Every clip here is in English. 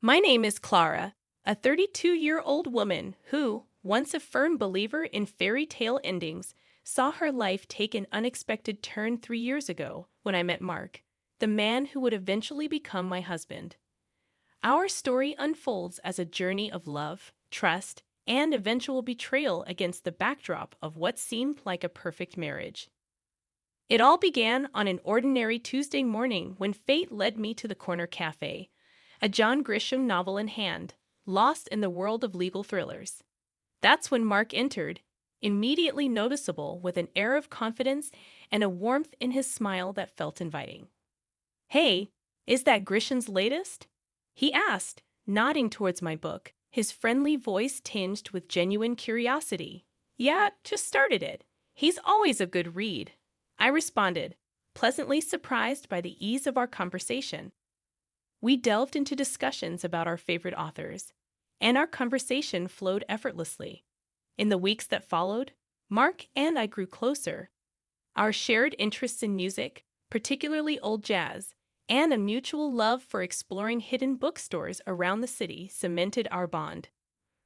My name is Clara, a 32-year-old woman who, once a firm believer in fairy tale endings, saw her life take an unexpected turn 3 years ago when I met Mark, the man who would eventually become my husband. Our story unfolds as a journey of love, trust, and eventual betrayal against the backdrop of what seemed like a perfect marriage. It all began on an ordinary Tuesday morning when fate led me to the corner cafe, a John Grisham novel in hand, lost in the world of legal thrillers. That's when Mark entered, immediately noticeable with an air of confidence and a warmth in his smile that felt inviting. "Hey, is that Grisham's latest?" he asked, nodding towards my book, his friendly voice tinged with genuine curiosity. "Yeah, just started it. He's always a good read," I responded, pleasantly surprised by the ease of our conversation. We delved into discussions about our favorite authors, and our conversation flowed effortlessly. In the weeks that followed, Mark and I grew closer. Our shared interests in music, particularly old jazz, and a mutual love for exploring hidden bookstores around the city cemented our bond.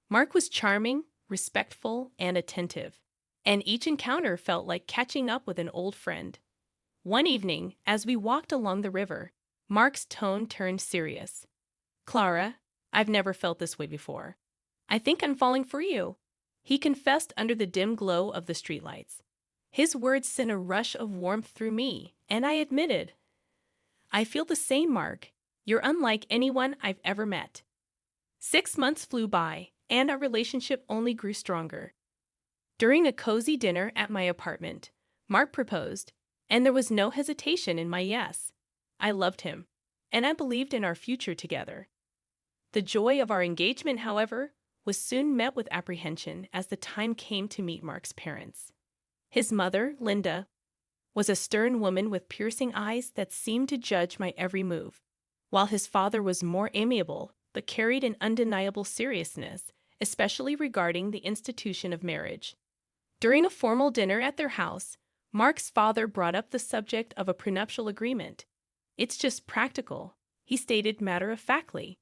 Mark was charming, respectful, and attentive, and each encounter felt like catching up with an old friend. One evening, as we walked along the river, Mark's tone turned serious. "Clara, I've never felt this way before. I think I'm falling for you," he confessed under the dim glow of the streetlights. His words sent a rush of warmth through me, and I admitted, "I feel the same, Mark. You're unlike anyone I've ever met." 6 months flew by, and our relationship only grew stronger. During a cozy dinner at my apartment, Mark proposed, and there was no hesitation in my yes. I loved him, and I believed in our future together. The joy of our engagement, however, was soon met with apprehension as the time came to meet Mark's parents. His mother, Linda, was a stern woman with piercing eyes that seemed to judge my every move, while his father was more amiable but carried an undeniable seriousness, especially regarding the institution of marriage. During a formal dinner at their house, Mark's father brought up the subject of a prenuptial agreement. "It's just practical," he stated matter-of-factly.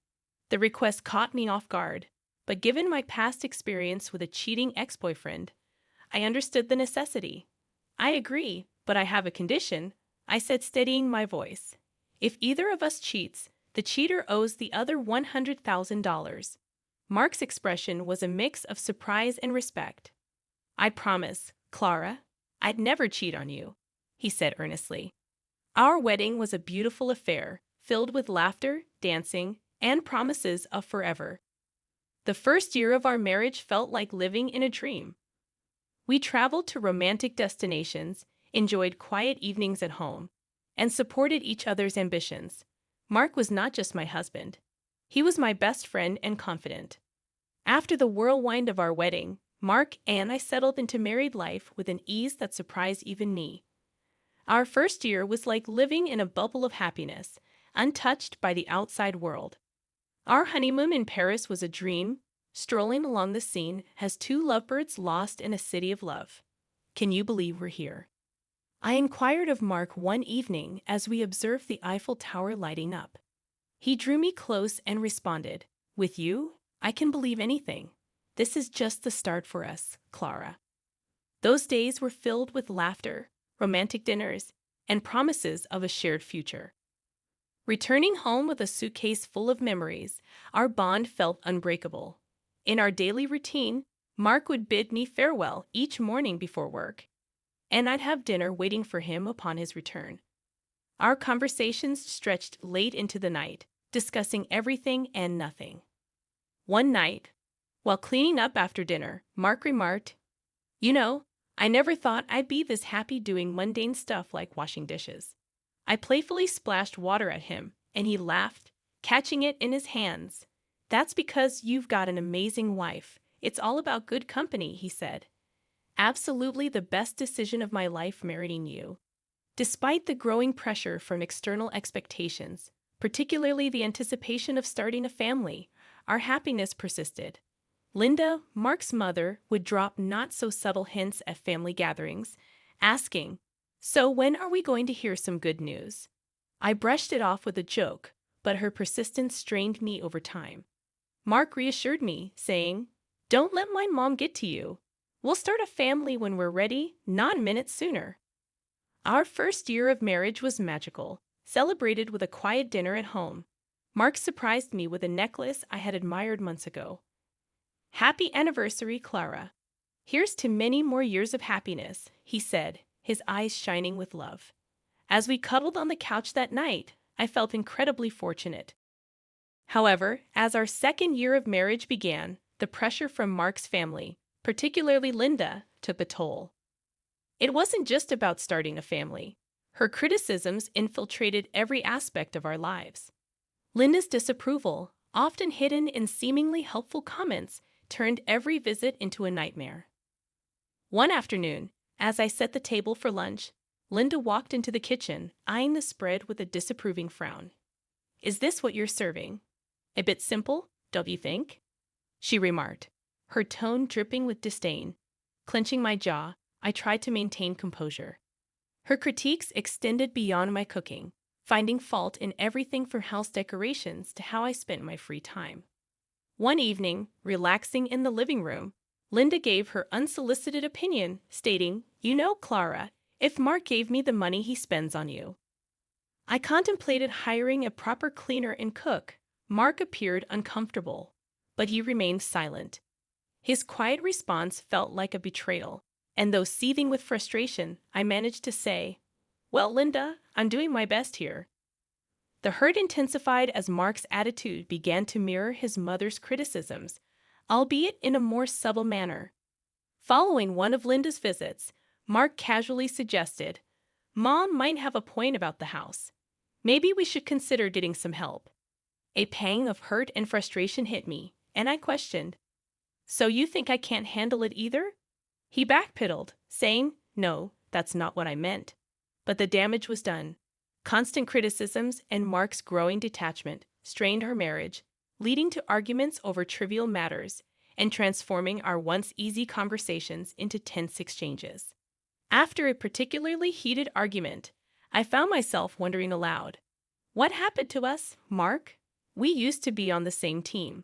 The request caught me off guard, but given my past experience with a cheating ex-boyfriend, I understood the necessity. "I agree, but I have a condition," I said, steadying my voice. "If either of us cheats, the cheater owes the other $100,000. Mark's expression was a mix of surprise and respect. "I promise, Clara, I'd never cheat on you," he said earnestly. Our wedding was a beautiful affair, filled with laughter, dancing, and promises of forever. The first year of our marriage felt like living in a dream. We traveled to romantic destinations, enjoyed quiet evenings at home, and supported each other's ambitions. Mark was not just my husband. He was my best friend and confidant. After the whirlwind of our wedding, Mark and I settled into married life with an ease that surprised even me. Our first year was like living in a bubble of happiness, untouched by the outside world. Our honeymoon in Paris was a dream, strolling along the Seine as two lovebirds lost in a city of love. "Can you believe we're here?" I inquired of Mark one evening as we observed the Eiffel Tower lighting up. He drew me close and responded, "With you, I can believe anything. This is just the start for us, Clara." Those days were filled with laughter, romantic dinners, and promises of a shared future. Returning home with a suitcase full of memories, our bond felt unbreakable. In our daily routine, Mark would bid me farewell each morning before work, and I'd have dinner waiting for him upon his return. Our conversations stretched late into the night, discussing everything and nothing. One night, while cleaning up after dinner, Mark remarked, "You know, I never thought I'd be this happy doing mundane stuff like washing dishes." I playfully splashed water at him, and he laughed, catching it in his hands. "That's because you've got an amazing wife. It's all about good company," he said. "Absolutely the best decision of my life marrying you." Despite the growing pressure from external expectations, particularly the anticipation of starting a family, our happiness persisted. Linda, Mark's mother, would drop not-so-subtle hints at family gatherings, asking, "So when are we going to hear some good news?" I brushed it off with a joke, but her persistence strained me over time. Mark reassured me, saying, "Don't let my mom get to you. We'll start a family when we're ready, not minutes sooner." Our first year of marriage was magical, celebrated with a quiet dinner at home. Mark surprised me with a necklace I had admired months ago. "Happy anniversary, Clara. Here's to many more years of happiness," he said, his eyes shining with love. As we cuddled on the couch that night, I felt incredibly fortunate. However, as our second year of marriage began, the pressure from Mark's family, particularly Linda, took a toll. It wasn't just about starting a family. Her criticisms infiltrated every aspect of our lives. Linda's disapproval, often hidden in seemingly helpful comments, turned every visit into a nightmare. One afternoon, as I set the table for lunch, Linda walked into the kitchen, eyeing the spread with a disapproving frown. "Is this what you're serving? A bit simple, don't you think?" she remarked, her tone dripping with disdain. Clenching my jaw, I tried to maintain composure. Her critiques extended beyond my cooking, finding fault in everything from house decorations to how I spent my free time. One evening, relaxing in the living room, Linda gave her unsolicited opinion, stating, "You know, Clara, if Mark gave me the money he spends on you." I contemplated hiring a proper cleaner and cook. Mark appeared uncomfortable, but he remained silent. His quiet response felt like a betrayal, and though seething with frustration, I managed to say, "Well, Linda, I'm doing my best here." The hurt intensified as Mark's attitude began to mirror his mother's criticisms, albeit in a more subtle manner. Following one of Linda's visits, Mark casually suggested, "Mom might have a point about the house. Maybe we should consider getting some help." A pang of hurt and frustration hit me, and I questioned, "So you think I can't handle it either?" He backpedaled, saying, "No, that's not what I meant." But the damage was done. Constant criticisms and Mark's growing detachment strained our marriage, leading to arguments over trivial matters and transforming our once easy conversations into tense exchanges. After a particularly heated argument, I found myself wondering aloud, "What happened to us, Mark? We used to be on the same team."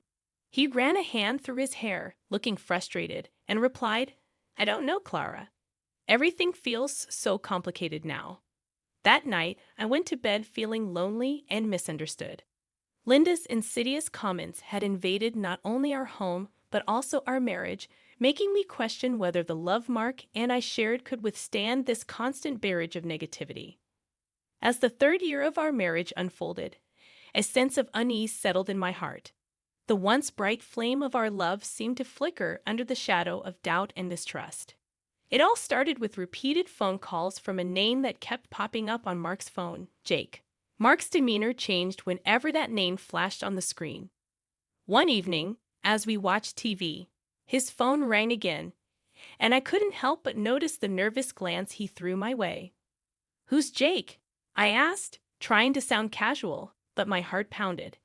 He ran a hand through his hair, looking frustrated, and replied, "I don't know, Clara. Everything feels so complicated now." That night, I went to bed feeling lonely and misunderstood. Linda's insidious comments had invaded not only our home, but also our marriage, making me question whether the love Mark and I shared could withstand this constant barrage of negativity. As the third year of our marriage unfolded, a sense of unease settled in my heart. The once bright flame of our love seemed to flicker under the shadow of doubt and mistrust. It all started with repeated phone calls from a name that kept popping up on Mark's phone, Jake. Mark's demeanor changed whenever that name flashed on the screen. One evening, as we watched TV, his phone rang again, and I couldn't help but notice the nervous glance he threw my way. "Who's Jake?" I asked, trying to sound casual, but my heart pounded.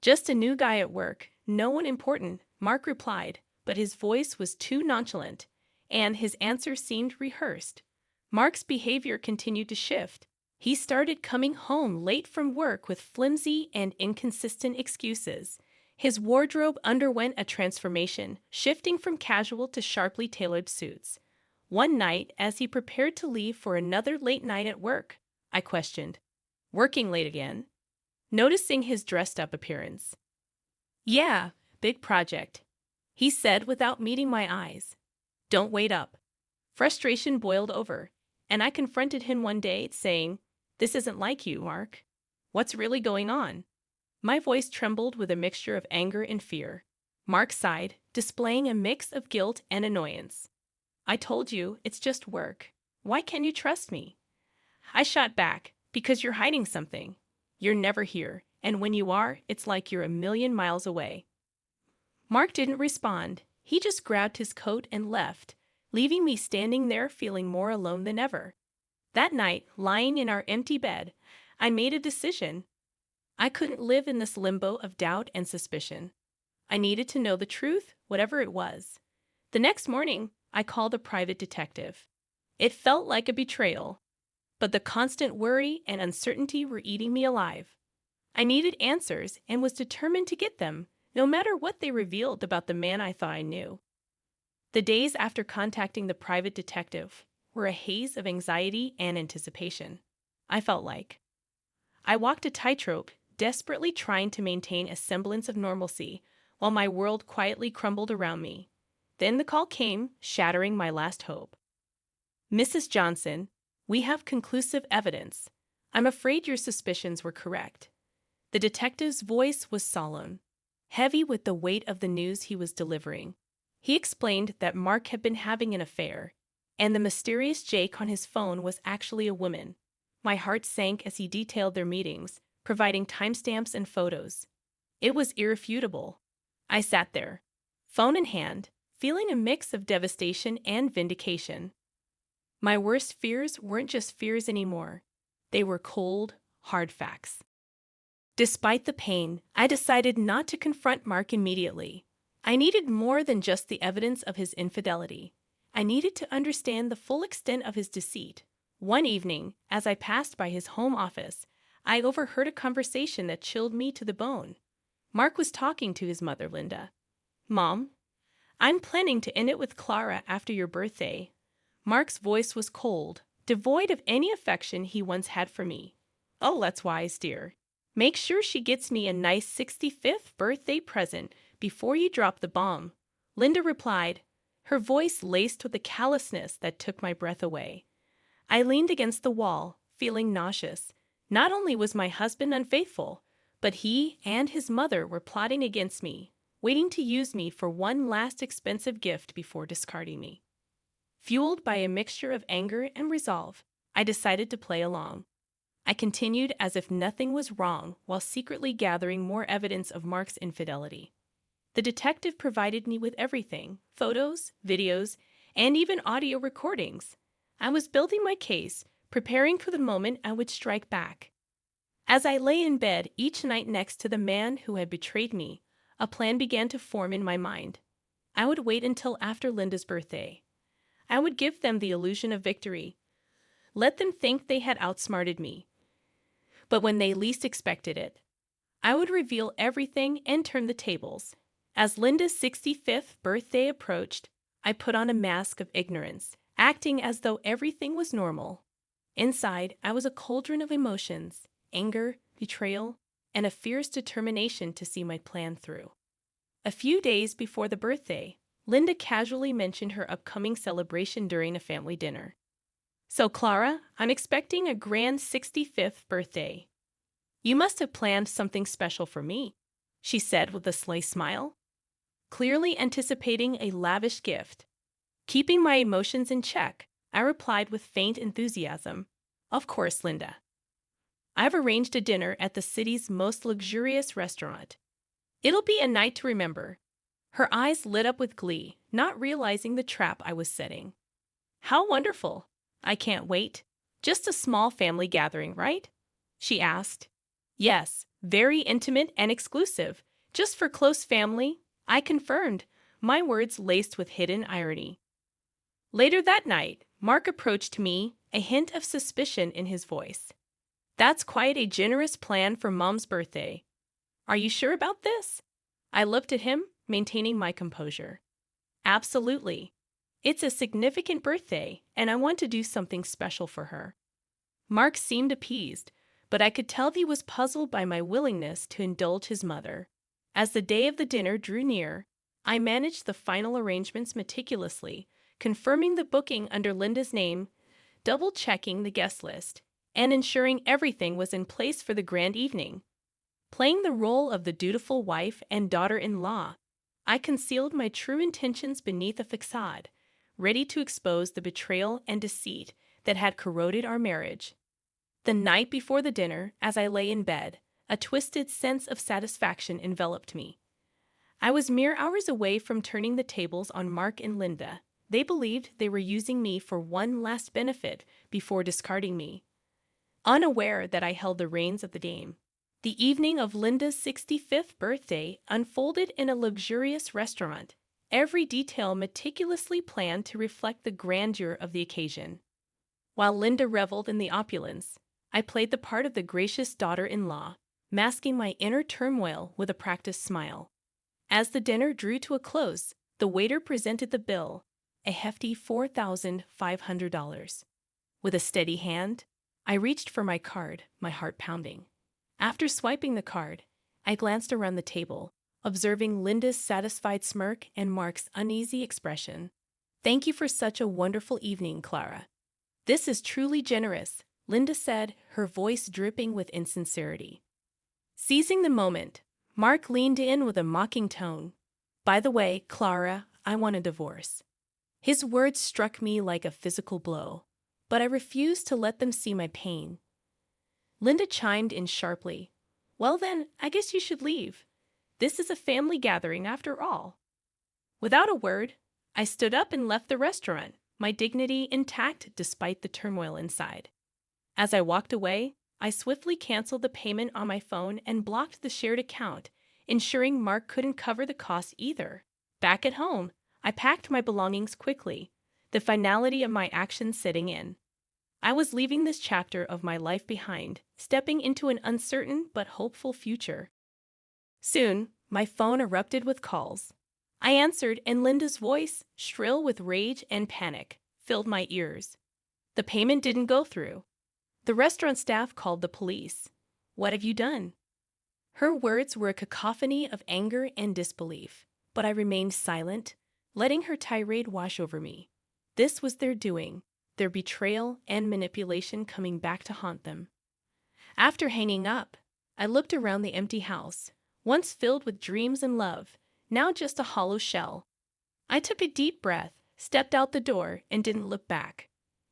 "Just a new guy at work, no one important," Mark replied, but his voice was too nonchalant, and his answer seemed rehearsed. Mark's behavior continued to shift. He started coming home late from work with flimsy and inconsistent excuses. His wardrobe underwent a transformation, shifting from casual to sharply tailored suits. One night, as he prepared to leave for another late night at work, I questioned, "Working late again?" noticing his dressed-up appearance. "Yeah, big project," he said without meeting my eyes. "Don't wait up." Frustration boiled over, and I confronted him one day, saying, "This isn't like you, Mark. What's really going on?" My voice trembled with a mixture of anger and fear. Mark sighed, displaying a mix of guilt and annoyance. "I told you, it's just work. Why can't you trust me?" I shot back, "Because you're hiding something. You're never here, and when you are, it's like you're a million miles away." Mark didn't respond. He just grabbed his coat and left, leaving me standing there feeling more alone than ever. That night, lying in our empty bed, I made a decision. I couldn't live in this limbo of doubt and suspicion. I needed to know the truth, whatever it was. The next morning, I called a private detective. It felt like a betrayal, but the constant worry and uncertainty were eating me alive. I needed answers and was determined to get them, no matter what they revealed about the man I thought I knew. The days after contacting the private detective were a haze of anxiety and anticipation. I felt like I walked a tightrope, desperately trying to maintain a semblance of normalcy while my world quietly crumbled around me. Then the call came, shattering my last hope. "Mrs. Johnson, we have conclusive evidence. I'm afraid your suspicions were correct." The detective's voice was solemn, heavy with the weight of the news he was delivering. He explained that Mark had been having an affair, and the mysterious Jake on his phone was actually a woman. My heart sank as he detailed their meetings, providing timestamps and photos. It was irrefutable. I sat there, phone in hand, feeling a mix of devastation and vindication. My worst fears weren't just fears anymore. They were cold, hard facts. Despite the pain, I decided not to confront Mark immediately. I needed more than just the evidence of his infidelity. I needed to understand the full extent of his deceit. One evening, as I passed by his home office, I overheard a conversation that chilled me to the bone. Mark was talking to his mother, Linda. "Mom, I'm planning to end it with Clara after your birthday." Mark's voice was cold, devoid of any affection he once had for me. "Oh, that's wise, dear. Make sure she gets me a nice 65th birthday present before you drop the bomb," Linda replied, her voice laced with a callousness that took my breath away. I leaned against the wall, feeling nauseous. Not only was my husband unfaithful, but he and his mother were plotting against me, waiting to use me for one last expensive gift before discarding me. Fueled by a mixture of anger and resolve, I decided to play along. I continued as if nothing was wrong while secretly gathering more evidence of Mark's infidelity. The detective provided me with everything: photos, videos, and even audio recordings. I was building my case, preparing for the moment I would strike back. As I lay in bed each night next to the man who had betrayed me, a plan began to form in my mind. I would wait until after Linda's birthday. I would give them the illusion of victory. Let them think they had outsmarted me. But when they least expected it, I would reveal everything and turn the tables. As Linda's 65th birthday approached, I put on a mask of ignorance, acting as though everything was normal. Inside, I was a cauldron of emotions: anger, betrayal, and a fierce determination to see my plan through. A few days before the birthday, Linda casually mentioned her upcoming celebration during a family dinner. "So, Clara, I'm expecting a grand 65th birthday. You must have planned something special for me," she said with a sly smile, clearly anticipating a lavish gift. Keeping my emotions in check, I replied with faint enthusiasm, "Of course, Linda. I've arranged a dinner at the city's most luxurious restaurant. It'll be a night to remember." Her eyes lit up with glee, not realizing the trap I was setting. "How wonderful! I can't wait. Just a small family gathering, right?" she asked. "Yes, very intimate and exclusive. Just for close family," I confirmed, my words laced with hidden irony. Later that night, Mark approached me, a hint of suspicion in his voice. "That's quite a generous plan for Mom's birthday. Are you sure about this?" I looked at him, maintaining my composure. "Absolutely. It's a significant birthday, and I want to do something special for her." Mark seemed appeased, but I could tell he was puzzled by my willingness to indulge his mother. As the day of the dinner drew near, I managed the final arrangements meticulously, confirming the booking under Linda's name, double-checking the guest list, and ensuring everything was in place for the grand evening. Playing the role of the dutiful wife and daughter-in-law, I concealed my true intentions beneath a facade, ready to expose the betrayal and deceit that had corroded our marriage. The night before the dinner, as I lay in bed, a twisted sense of satisfaction enveloped me. I was mere hours away from turning the tables on Mark and Linda. They believed they were using me for one last benefit before discarding me, unaware that I held the reins of the game. The evening of Linda's 65th birthday unfolded in a luxurious restaurant, every detail meticulously planned to reflect the grandeur of the occasion. While Linda reveled in the opulence, I played the part of the gracious daughter-in-law, masking my inner turmoil with a practiced smile. As the dinner drew to a close, the waiter presented the bill, a hefty $4,500. With a steady hand, I reached for my card, my heart pounding. After swiping the card, I glanced around the table, observing Linda's satisfied smirk and Mark's uneasy expression. "Thank you for such a wonderful evening, Clara. This is truly generous," Linda said, her voice dripping with insincerity. Seizing the moment, Mark leaned in with a mocking tone. "By the way, Clara, I want a divorce." His words struck me like a physical blow, but I refused to let them see my pain. Linda chimed in sharply. "Well then, I guess you should leave. This is a family gathering after all." Without a word, I stood up and left the restaurant, my dignity intact despite the turmoil inside. As I walked away, I swiftly canceled the payment on my phone and blocked the shared account, ensuring Mark couldn't cover the costs either. Back at home, I packed my belongings quickly, the finality of my actions setting in. I was leaving this chapter of my life behind, stepping into an uncertain but hopeful future. Soon, my phone erupted with calls. I answered, and Linda's voice, shrill with rage and panic, filled my ears. The payment didn't go through. The restaurant staff called the police. "What have you done?" Her words were a cacophony of anger and disbelief, but I remained silent, letting her tirade wash over me. This was their doing, their betrayal and manipulation coming back to haunt them. After hanging up, I looked around the empty house, once filled with dreams and love, now just a hollow shell. I took a deep breath, stepped out the door, and didn't look back.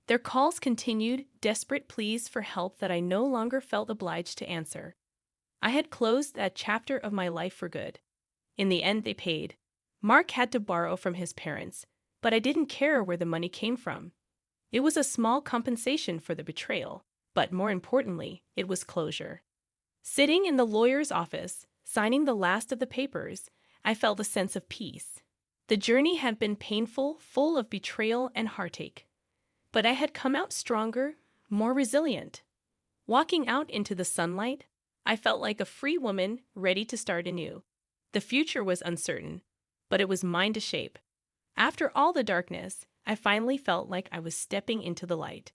Their calls continued, desperate pleas for help that I no longer felt obliged to answer. I had closed that chapter of my life for good. In the end, they paid. Mark had to borrow from his parents, but I didn't care where the money came from. It was a small compensation for the betrayal, but more importantly, it was closure. Sitting in the lawyer's office, signing the last of the papers, I felt a sense of peace. The journey had been painful, full of betrayal and heartache. But I had come out stronger, more resilient. Walking out into the sunlight, I felt like a free woman ready to start anew. The future was uncertain, but it was mine to shape. After all the darkness, I finally felt like I was stepping into the light.